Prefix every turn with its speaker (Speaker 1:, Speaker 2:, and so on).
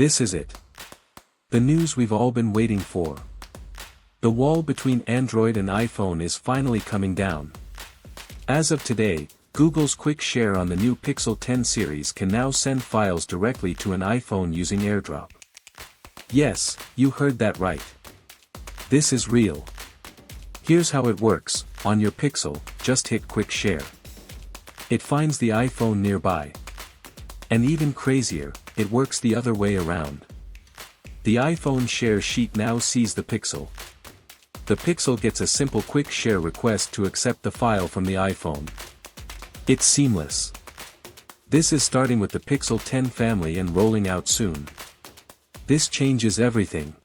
Speaker 1: This is it. The news we've all been waiting for. The wall between Android and iPhone is finally coming down. As of today, Google's Quick Share on the new Pixel 10 series can now send files directly to an iPhone using AirDrop. Yes, you heard that right. This is real. Here's how it works: on your Pixel, just hit Quick Share. It finds the iPhone nearby. And even crazier, it works the other way around. The iPhone share sheet now sees the Pixel. The Pixel gets a simple Quick Share request to accept the file from the iPhone. It's seamless. This is starting with the Pixel 10 family and rolling out soon. This changes everything.